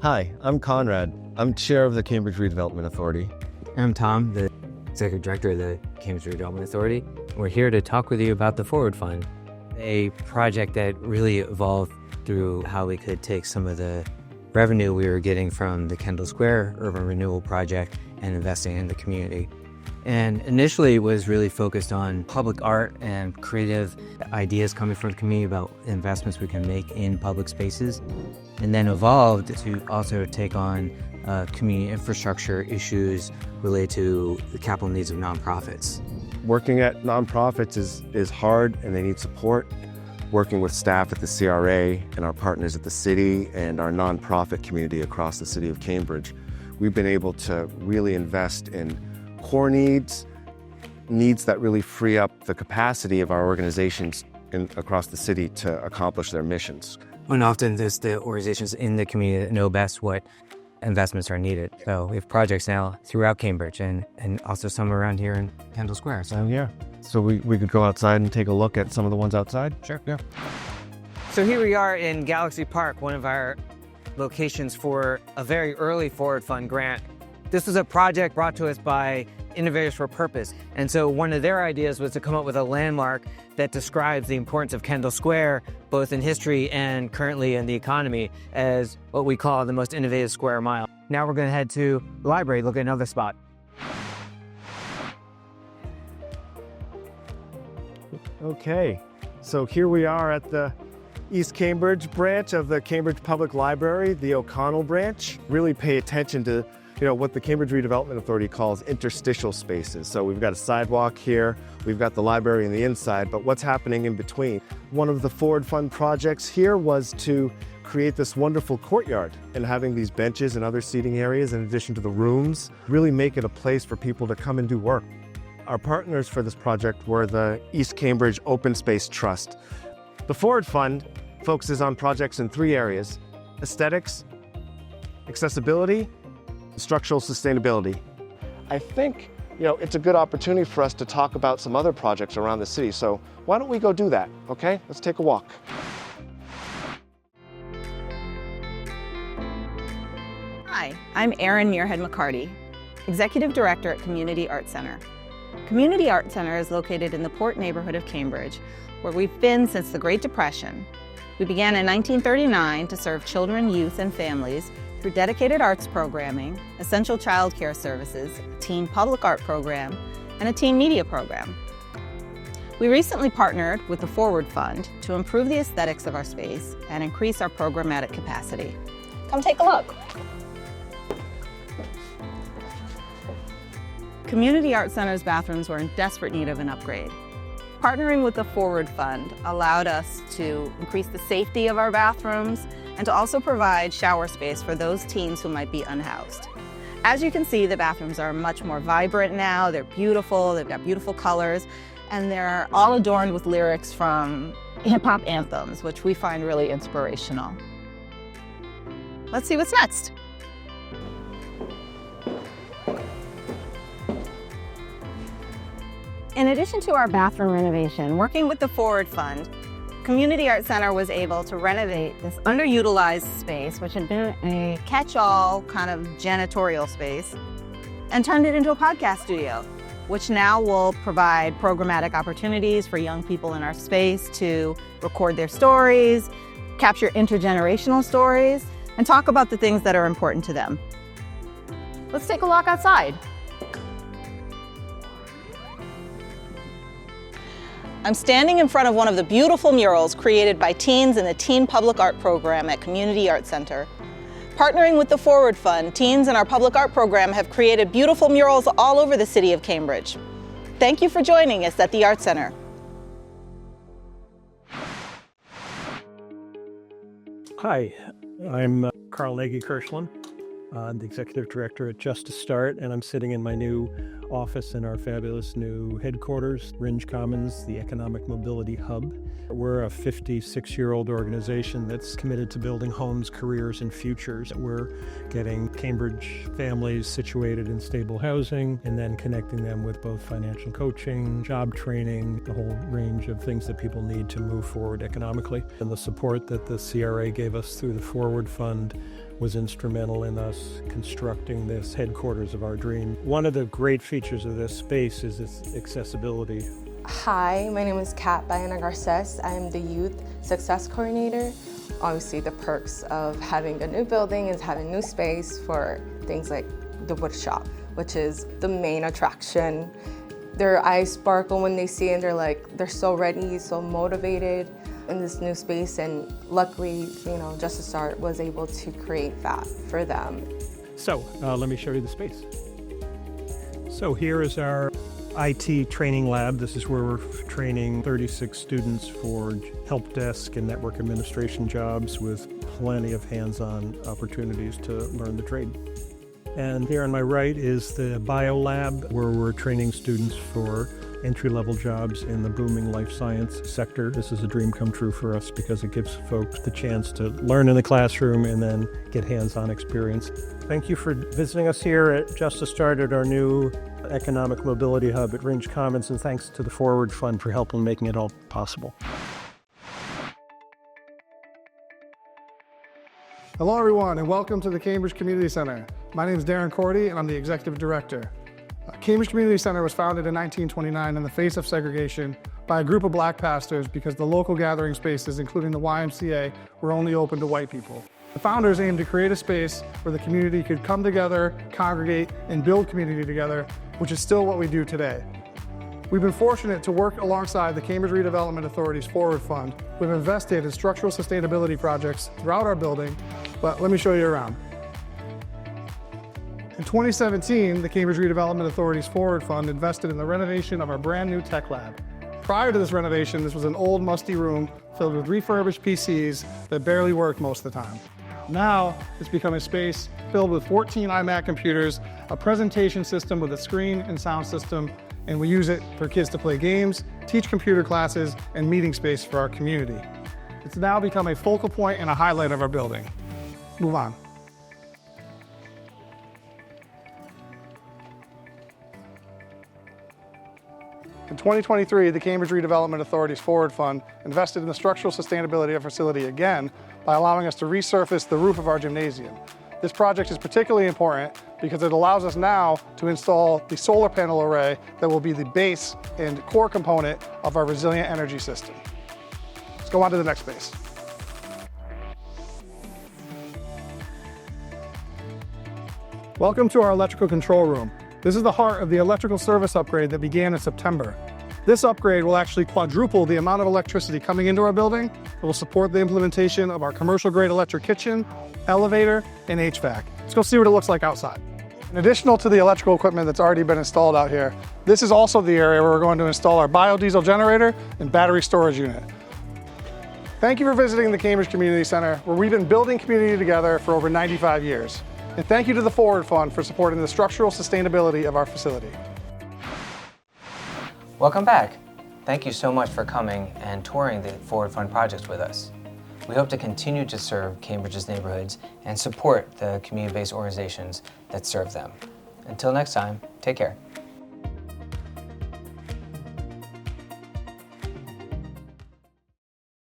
Hi, I'm Conrad. I'm chair of the Cambridge Redevelopment Authority. I'm Tom, the Executive Director of the Cambridge Redevelopment Authority. We're here to talk with you about the Forward Fund, a project that really evolved through how we could take some of the revenue we were getting from the Kendall Square Urban Renewal Project and investing in the community. And initially it was really focused on public art and creative ideas coming from the community about investments we can make in public spaces, and then evolved to also take on community infrastructure issues related to the capital needs of nonprofits. Working at nonprofits is hard and they need support. Working with staff at the CRA and our partners at the city and our nonprofit community across the city of Cambridge, we've been able to really invest in core needs that really free up the capacity of our organizations across the city to accomplish their missions. And often there's the organizations in the community that know best what investments are needed. So we have projects now throughout Cambridge and also some around here in Kendall Square. So yeah. So we could go outside and take a look at some of the ones outside? Sure. Yeah. So here we are in Galaxy Park, one of our locations for a very early Forward Fund grant. This was a project brought to us by Innovators for Purpose. And so one of their ideas was to come up with a landmark that describes the importance of Kendall Square, both in history and currently in the economy, as what we call the most innovative square mile. Now we're going to head to the library, look at another spot. Okay, so here we are at the East Cambridge branch of the Cambridge Public Library, the O'Connell branch. Really pay attention to what the Cambridge Redevelopment Authority calls interstitial spaces. So we've got a sidewalk here, we've got the library on the inside, but what's happening in between? One of the Forward Fund projects here was to create this wonderful courtyard and having these benches and other seating areas in addition to the rooms, really make it a place for people to come and do work. Our partners for this project were the East Cambridge Open Space Trust. The Forward Fund focuses on projects in three areas: aesthetics, accessibility, structural sustainability. I think, it's a good opportunity for us to talk about some other projects around the city. So why don't we go do that, okay? Let's take a walk. Hi, I'm Erin Muirhead-McCarty, Executive Director at Community Art Center. Community Art Center is located in the Port neighborhood of Cambridge, where we've been since the Great Depression. We began in 1939 to serve children, youth, and families through dedicated arts programming, essential child care services, a teen public art program, and a teen media program. We recently partnered with the Forward Fund to improve the aesthetics of our space and increase our programmatic capacity. Come take a look. Community Art Center's bathrooms were in desperate need of an upgrade. Partnering with the Forward Fund allowed us to increase the safety of our bathrooms and to also provide shower space for those teens who might be unhoused. As you can see, the bathrooms are much more vibrant now. They're beautiful, they've got beautiful colors, and they're all adorned with lyrics from hip-hop anthems, which we find really inspirational. Let's see what's next. In addition to our bathroom renovation, working with the Forward Fund, Community Art Center was able to renovate this underutilized space, which had been a catch-all kind of janitorial space, and turned it into a podcast studio, which now will provide programmatic opportunities for young people in our space to record their stories, capture intergenerational stories, and talk about the things that are important to them. Let's take a walk outside. I'm standing in front of one of the beautiful murals created by teens in the Teen Public Art Program at Community Art Center. Partnering with the Forward Fund, teens in our public art program have created beautiful murals all over the city of Cambridge. Thank you for joining us at the Art Center. Hi, I'm Carl Nagy-Kirschlin. I'm the Executive Director at Just to Start, and I'm sitting in my new office in our fabulous new headquarters, Ringe Commons, the Economic Mobility Hub. We're a 56-year-old organization that's committed to building homes, careers, and futures. We're getting Cambridge families situated in stable housing and then connecting them with both financial coaching, job training, the whole range of things that people need to move forward economically. And the support that the CRA gave us through the Forward Fund was instrumental in us constructing this headquarters of our dream. One of the great features of this space is its accessibility. Hi, my name is Kat Bayana Garces. I am the Youth Success Coordinator. Obviously, the perks of having a new building is having new space for things like the wood shop, which is the main attraction. Their eyes sparkle when they see it, and they're so ready, so motivated in this new space, and luckily, Just to Start was able to create that for them. So let me show you the space. So here is our IT training lab. This is where we're training 36 students for help desk and network administration jobs with plenty of hands-on opportunities to learn the trade. And here on my right is the bio lab, where we're training students for entry-level jobs in the booming life science sector. This is a dream come true for us because it gives folks the chance to learn in the classroom and then get hands-on experience. Thank you for visiting us here at Just to Start at our new economic mobility hub at Ringe Commons, and thanks to the Forward Fund for helping making it all possible. Hello everyone, and welcome to the Cambridge Community Center. My name is Darren Cordy, and I'm the Executive Director. Cambridge Community Center was founded in 1929 in the face of segregation by a group of black pastors because the local gathering spaces, including the YMCA, were only open to white people. The founders aimed to create a space where the community could come together, congregate, and build community together, which is still what we do today. We've been fortunate to work alongside the Cambridge Redevelopment Authority's Forward Fund. We've invested in structural sustainability projects throughout our building, but let me show you around. In 2017, the Cambridge Redevelopment Authority's Forward Fund invested in the renovation of our brand new tech lab. Prior to this renovation, this was an old, musty room filled with refurbished PCs that barely worked most of the time. Now, it's become a space filled with 14 iMac computers, a presentation system with a screen and sound system, and we use it for kids to play games, teach computer classes, and meeting space for our community. It's now become a focal point and a highlight of our building. Move on. In 2023, the Cambridge Redevelopment Authority's Forward Fund invested in the structural sustainability of our facility again by allowing us to resurface the roof of our gymnasium. This project is particularly important because it allows us now to install the solar panel array that will be the base and core component of our resilient energy system. Let's go on to the next space. Welcome to our electrical control room. This is the heart of the electrical service upgrade that began in September. This upgrade will actually quadruple the amount of electricity coming into our building. It will support the implementation of our commercial-grade electric kitchen, elevator, and HVAC. Let's go see what it looks like outside. In addition to the electrical equipment that's already been installed out here, this is also the area where we're going to install our biodiesel generator and battery storage unit. Thank you for visiting the Cambridge Community Center, where we've been building community together for over 95 years. And thank you to the Forward Fund for supporting the structural sustainability of our facility. Welcome back. Thank you so much for coming and touring the Forward Fund projects with us. We hope to continue to serve Cambridge's neighborhoods and support the community-based organizations that serve them. Until next time, take care.